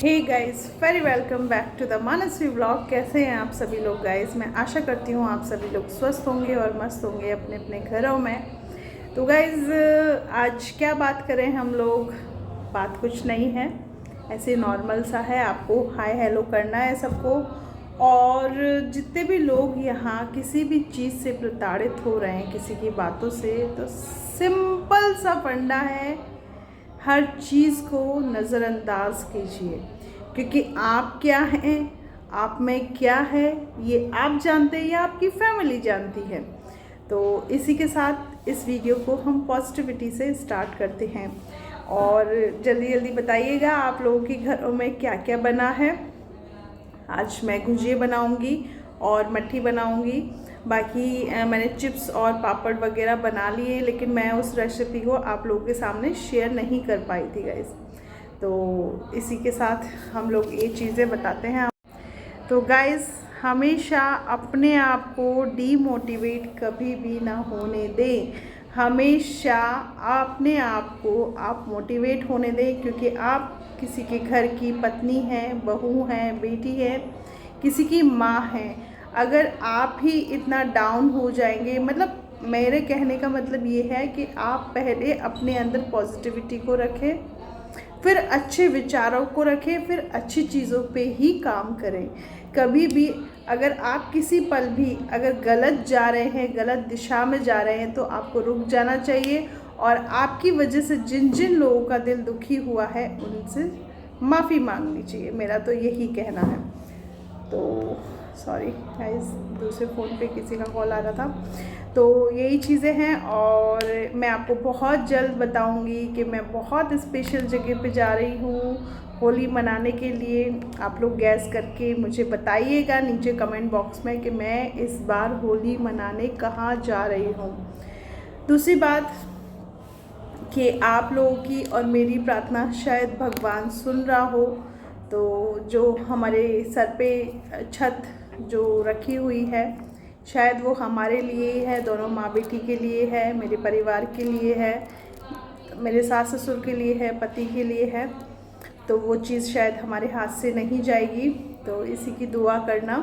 Hey guys, very welcome back to the Manasvi vlog. कैसे हैं आप सभी लोग गाइस? मैं आशा करती हूँ आप सभी लोग स्वस्थ होंगे और मस्त होंगे अपने अपने घरों में। तो गाइस, आज क्या बात करें हम लोग? बात कुछ नहीं है, ऐसे नॉर्मल सा है। आपको हाय हेलो करना है सबको। और जितने भी लोग यहाँ किसी भी चीज़ से प्रताड़ित हो रहे हैं, किसी की बातों से, तो सिंपल सा फंडा है, हर चीज़ को नज़रअंदाज कीजिए। क्योंकि आप क्या हैं, आप में क्या है, ये आप जानते हैं या आपकी फैमिली जानती है। तो इसी के साथ इस वीडियो को हम पॉजिटिविटी से स्टार्ट करते हैं। और जल्दी जल्दी बताइएगा आप लोगों के घरों में क्या क्या बना है। आज मैं गुजिया बनाऊंगी और मट्ठी बनाऊंगी। बाकी मैंने चिप्स और पापड़ वगैरह बना लिए, लेकिन मैं उस रेसिपी को आप लोगों के सामने शेयर नहीं कर पाई थी गाइस। तो इसी के साथ हम लोग ये चीज़ें बताते हैं। तो गाइस, हमेशा अपने आप को डीमोटिवेट कभी भी ना होने दें। हमेशा अपने आप को आप मोटिवेट होने दें, क्योंकि आप किसी के घर की पत्नी हैं, बहू हैं, बेटी है, किसी की माँ हैं। अगर आप ही इतना डाउन हो जाएंगे, मतलब मेरे कहने का मतलब ये है कि आप पहले अपने अंदर पॉजिटिविटी को रखें, फिर अच्छे विचारों को रखें, फिर अच्छी चीज़ों पे ही काम करें। कभी भी अगर आप किसी पल भी अगर गलत जा रहे हैं, गलत दिशा में जा रहे हैं, तो आपको रुक जाना चाहिए और आपकी वजह से जिन जिन लोगों का दिल दुखी हुआ है उनसे माफ़ी मांगनी चाहिए। मेरा तो यही कहना है। तो सॉरी गाइस, दूसरे फ़ोन पे किसी का कॉल आ रहा था। तो यही चीज़ें हैं और मैं आपको बहुत जल्द बताऊंगी कि मैं बहुत स्पेशल जगह पे जा रही हूँ होली मनाने के लिए। आप लोग गैस करके मुझे बताइएगा नीचे कमेंट बॉक्स में कि मैं इस बार होली मनाने कहाँ जा रही हूँ। दूसरी बात कि आप लोगों की और मेरी प्रार्थना शायद भगवान सुन रहा हो। तो जो हमारे सर पे छत जो रखी हुई है, शायद वो हमारे लिए है, दोनों माँ बेटी के लिए है, मेरे परिवार के लिए है, मेरे सास ससुर के लिए है, पति के लिए है। तो वो चीज़ शायद हमारे हाथ से नहीं जाएगी। तो इसी की दुआ करना।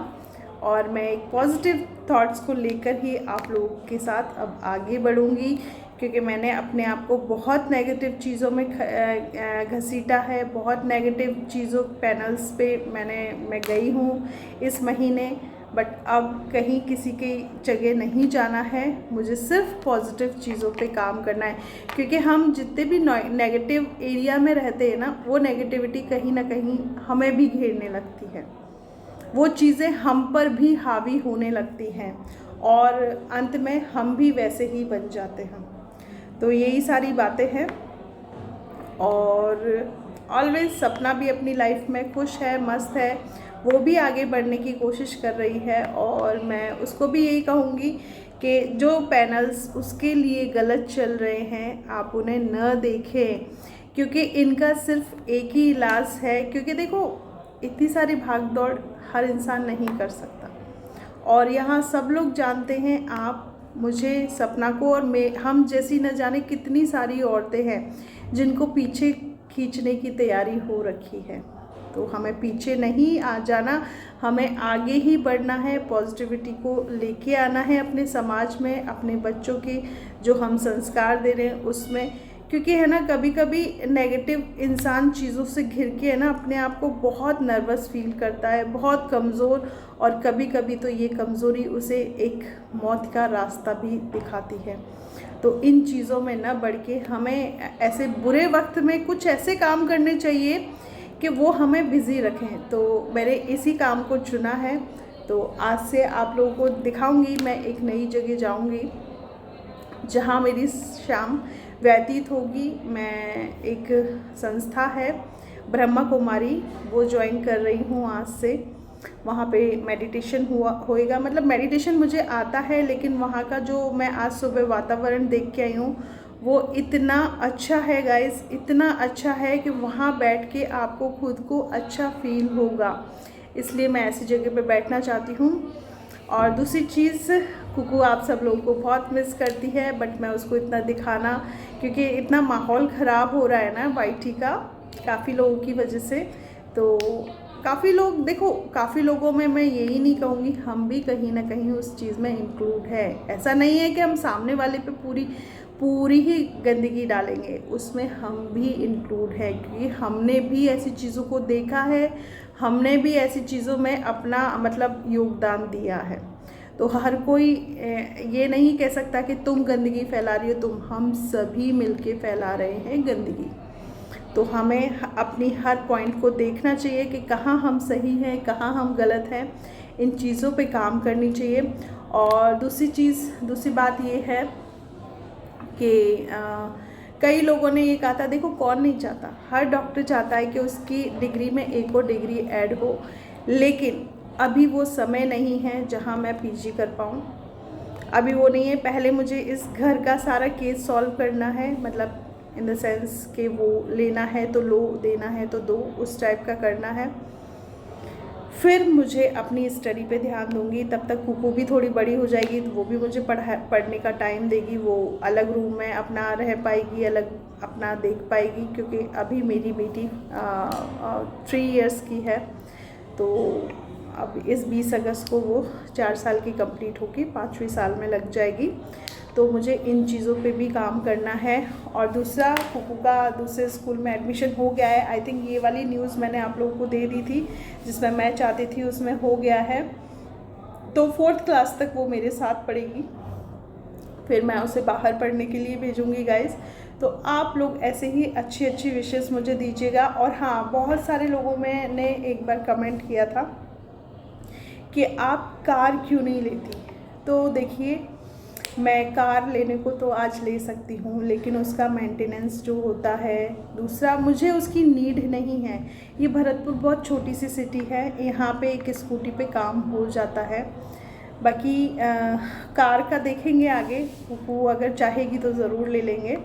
और मैं एक पॉजिटिव थॉट्स को लेकर ही आप लोगों के साथ अब आगे बढ़ूँगी, क्योंकि मैंने अपने आप को बहुत नेगेटिव चीज़ों में घसीटा है, बहुत नेगेटिव चीज़ों पैनल्स पे मैं गई हूँ इस महीने। बट अब कहीं किसी की जगह नहीं जाना है, मुझे सिर्फ पॉजिटिव चीज़ों पे काम करना है। क्योंकि हम जितने भी नेगेटिव एरिया में रहते हैं ना, वो नेगेटिविटी कहीं ना कहीं हमें भी घेरने लगती है, वो चीज़ें हम पर भी हावी होने लगती हैं और अंत में हम भी वैसे ही बन जाते हैं। तो यही सारी बातें हैं। और ऑलवेज सपना भी अपनी लाइफ में खुश है, मस्त है, वो भी आगे बढ़ने की कोशिश कर रही है। और मैं उसको भी यही कहूँगी कि जो पैनल्स उसके लिए गलत चल रहे हैं, आप उन्हें न देखें, क्योंकि इनका सिर्फ एक ही इलाज है। क्योंकि देखो, इतनी सारी भाग दौड़ हर इंसान नहीं कर सकता। और यहाँ सब लोग जानते हैं, आप मुझे, सपना को और हम जैसी न जाने कितनी सारी औरतें हैं जिनको पीछे खींचने की तैयारी हो रखी है। तो हमें पीछे नहीं आ जाना, हमें आगे ही बढ़ना है, पॉजिटिविटी को लेके आना है अपने समाज में, अपने बच्चों के जो हम संस्कार दे रहे हैं उसमें। क्योंकि है ना, कभी कभी नेगेटिव इंसान चीज़ों से घिर के है ना अपने आप को बहुत नर्वस फील करता है, बहुत कमज़ोर, और कभी कभी तो ये कमज़ोरी उसे एक मौत का रास्ता भी दिखाती है। तो इन चीज़ों में न बढ़ के हमें ऐसे बुरे वक्त में कुछ ऐसे काम करने चाहिए कि वो हमें बिज़ी रखें। तो मैंने इसी काम को चुना है। तो आज से आप लोगों को दिखाऊंगी, मैं एक नई जगह जाऊंगी जहाँ मेरी शाम व्यतीत होगी। मैं एक संस्था है ब्रह्मा कुमारी, वो ज्वाइन कर रही हूँ आज से। वहाँ पे मेडिटेशन होएगा। मतलब मेडिटेशन मुझे आता है, लेकिन वहाँ का जो मैं आज सुबह वातावरण देख के आई हूँ वो इतना अच्छा है गाइस, इतना अच्छा है कि वहाँ बैठ के आपको खुद को अच्छा फील होगा। इसलिए मैं ऐसी जगह पे बैठना चाहती हूँ। और दूसरी चीज़, कुकू आप सब लोगों को बहुत मिस करती है, बट मैं उसको इतना दिखाना, क्योंकि इतना माहौल ख़राब हो रहा है ना वाईटी का काफ़ी लोगों की वजह से, तो काफ़ी लोग, देखो काफ़ी लोगों में मैं यही नहीं कहूँगी, हम भी कहीं ना कहीं उस चीज़ में इंक्लूड है। ऐसा नहीं है कि हम सामने वाले पे पूरी ही गंदगी डालेंगे, उसमें हम भी इंक्लूड है, क्योंकि हमने भी ऐसी चीज़ों को देखा है, हमने भी ऐसी चीज़ों में अपना मतलब योगदान दिया है। तो हर कोई ये नहीं कह सकता कि तुम गंदगी फैला रही हो, हम सभी मिलके फैला रहे हैं गंदगी। तो हमें अपनी हर पॉइंट को देखना चाहिए कि कहाँ हम सही हैं, कहाँ हम गलत हैं, इन चीज़ों पे काम करनी चाहिए। और दूसरी बात ये है कि कई लोगों ने ये कहा था, देखो कौन नहीं चाहता, हर डॉक्टर चाहता है कि उसकी डिग्री में एक और डिग्री ऐड हो, लेकिन अभी वो समय नहीं है जहाँ मैं पीजी कर पाऊँ। अभी वो नहीं है। पहले मुझे इस घर का सारा केस सॉल्व करना है, मतलब इन द सेंस कि वो लेना है तो लो, देना है तो दो, उस टाइप का करना है। फिर मुझे अपनी स्टडी पे ध्यान दूंगी। तब तक कुकू भी थोड़ी बड़ी हो जाएगी, तो वो भी मुझे पढ़ने का टाइम देगी, वो अलग रूम में अपना रह पाएगी, अलग अपना देख पाएगी, क्योंकि अभी मेरी बेटी 3 इयर्स की है। तो अब इस 20 अगस्त को वो 4 साल की कंप्लीट होगी, 5वीं साल में लग जाएगी। तो मुझे इन चीज़ों पे भी काम करना है। और दूसरा, कुकू का दूसरे स्कूल में एडमिशन हो गया है। आई थिंक ये वाली न्यूज़ मैंने आप लोगों को दे दी थी, जिसमें मैं चाहती थी उसमें हो गया है। तो 4th क्लास तक वो मेरे साथ पढ़ेगी, फिर मैं उसे बाहर पढ़ने के लिए भेजूँगी गाइज़। तो आप लोग ऐसे ही अच्छी विशेस मुझे दीजिएगा। और हाँ, बहुत सारे लोगों में ने एक बार कमेंट किया था कि आप कार क्यों नहीं लेती। तो देखिए, मैं कार लेने को तो आज ले सकती हूँ, लेकिन उसका मेंटेनेंस जो होता है, दूसरा मुझे उसकी नीड नहीं है। ये भरतपुर बहुत छोटी सी सिटी है, यहाँ पे एक स्कूटी पे काम हो जाता है। बाकी कार का देखेंगे आगे, वो अगर चाहेगी तो ज़रूर ले लेंगे।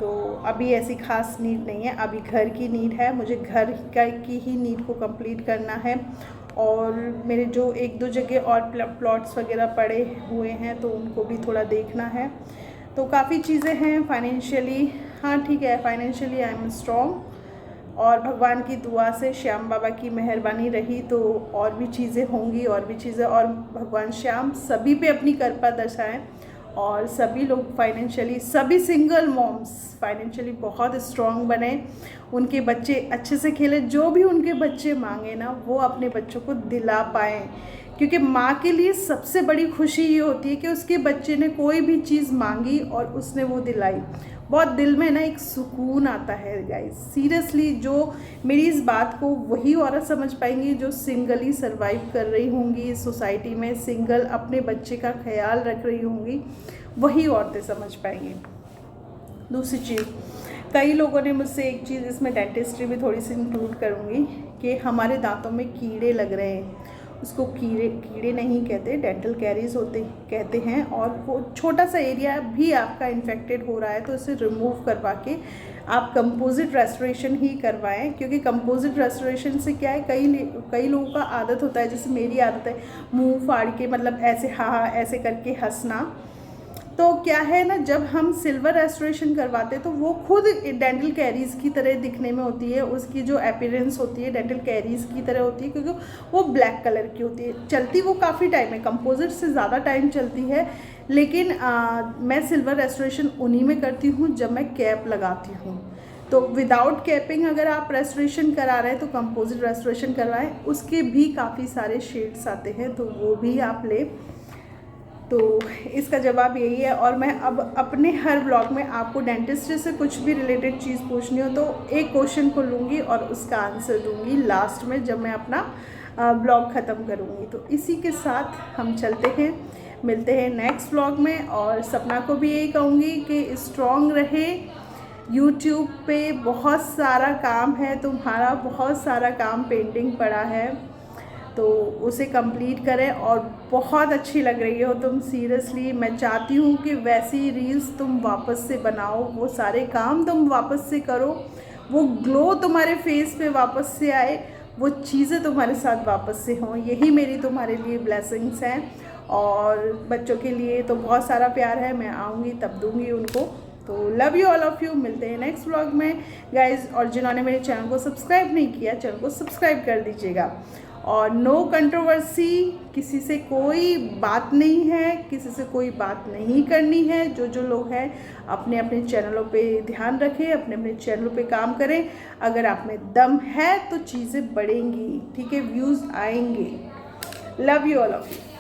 तो अभी ऐसी खास नीड नहीं है, अभी घर की नीड है, मुझे घर की ही नीड को कंप्लीट करना है। और मेरे जो 1-2 जगह और प्लॉट्स वगैरह पड़े हुए हैं, तो उनको भी थोड़ा देखना है। तो काफ़ी चीज़ें हैं। फाइनेंशियली हाँ ठीक है, फाइनेंशियली आई एम स्ट्रॉन्ग, और भगवान की दुआ से, श्याम बाबा की मेहरबानी रही तो और भी चीज़ें होंगी, और भी चीज़ें। और भगवान श्याम सभी पे अपनी कृपा दर्शाएं, और सभी लोग फाइनेंशियली, सभी सिंगल मॉम्स फाइनेंशियली बहुत स्ट्रॉन्ग बने, उनके बच्चे अच्छे से खेले, जो भी उनके बच्चे मांगे ना वो अपने बच्चों को दिला पाएँ। क्योंकि माँ के लिए सबसे बड़ी खुशी ये होती है कि उसके बच्चे ने कोई भी चीज़ मांगी और उसने वो दिलाई। बहुत दिल में ना एक सुकून आता है गाइस, सीरियसली। जो मेरी इस बात को वही औरत समझ पाएंगी जो सिंगली सर्वाइव कर रही होंगी इस सोसाइटी में, सिंगल अपने बच्चे का ख्याल रख रही होंगी, वही औरतें समझ पाएंगी। दूसरी चीज़, कई लोगों ने मुझसे एक चीज़, इसमें डेंटिस्ट्री भी थोड़ी सी इंक्लूड करूँगी, कि हमारे दांतों में कीड़े लग रहे हैं। उसको कीड़े नहीं कहते, डेंटल कैरीज कहते हैं। और वो छोटा सा एरिया भी आपका इन्फेक्टेड हो रहा है, तो इसे रिमूव करवा के आप कंपोजिट रेस्टोरेशन ही करवाएं। क्योंकि कंपोजिट रेस्टोरेशन से क्या है, कई लोगों का आदत होता है, जैसे मेरी आदत है मुंह फाड़ के, मतलब ऐसे हाँ ऐसे करके हंसना। तो क्या है ना, जब हम सिल्वर रेस्टोरेशन करवाते हैं तो वो खुद डेंटल कैरीज की तरह दिखने में होती है, उसकी जो अपीयरेंस होती है डेंटल कैरीज की तरह होती है, क्योंकि वो ब्लैक कलर की होती है। चलती वो काफ़ी टाइम है, कंपोजिट से ज़्यादा टाइम चलती है, लेकिन मैं सिल्वर रेस्टोरेशन उन्हीं में करती हूँ जब मैं कैप लगाती हूँ। तो विदाउट कैपिंग अगर आप रेस्टोरेशन करा रहे हैं तो कंपोजिट रेस्टोरेशन करवाएं, उसके भी काफ़ी सारे शेड्स आते हैं, तो वो भी आप लें। तो इसका जवाब यही है। और मैं अब अपने हर ब्लॉग में आपको डेंटिस्ट्री से कुछ भी रिलेटेड चीज़ पूछनी हो तो एक क्वेश्चन को लूँगी और उसका आंसर दूँगी लास्ट में, जब मैं अपना ब्लॉग ख़त्म करूँगी। तो इसी के साथ हम चलते हैं, मिलते हैं नेक्स्ट ब्लॉग में। और सपना को भी यही कहूँगी कि स्ट्रॉन्ग रहे। यूट्यूब पे बहुत सारा काम है, तुम्हारा बहुत सारा काम पेंडिंग पड़ा है, तो उसे कंप्लीट करें। और बहुत अच्छी लग रही हो तुम, सीरियसली। मैं चाहती हूँ कि वैसी रील्स तुम वापस से बनाओ, वो सारे काम तुम वापस से करो, वो ग्लो तुम्हारे फेस पे वापस से आए, वो चीज़ें तुम्हारे साथ वापस से हों। यही मेरी तुम्हारे लिए ब्लेसिंग्स हैं। और बच्चों के लिए तो बहुत सारा प्यार है, मैं आऊँगी तब दूँगी उनको। तो love you all of you, मिलते हैं नेक्स्ट व्लॉग में गाइज। और जिन्होंने मेरे चैनल को सब्सक्राइब नहीं किया, चैनल को सब्सक्राइब कर दीजिएगा। और नो कंट्रोवर्सी, किसी से कोई बात नहीं है, किसी से कोई बात नहीं करनी है। जो लोग हैं अपने अपने चैनलों पे ध्यान रखें, अपने अपने चैनलों पे काम करें। अगर आप में दम है तो चीज़ें बढ़ेंगी, ठीक है, व्यूज़ आएंगे। Love you all of you.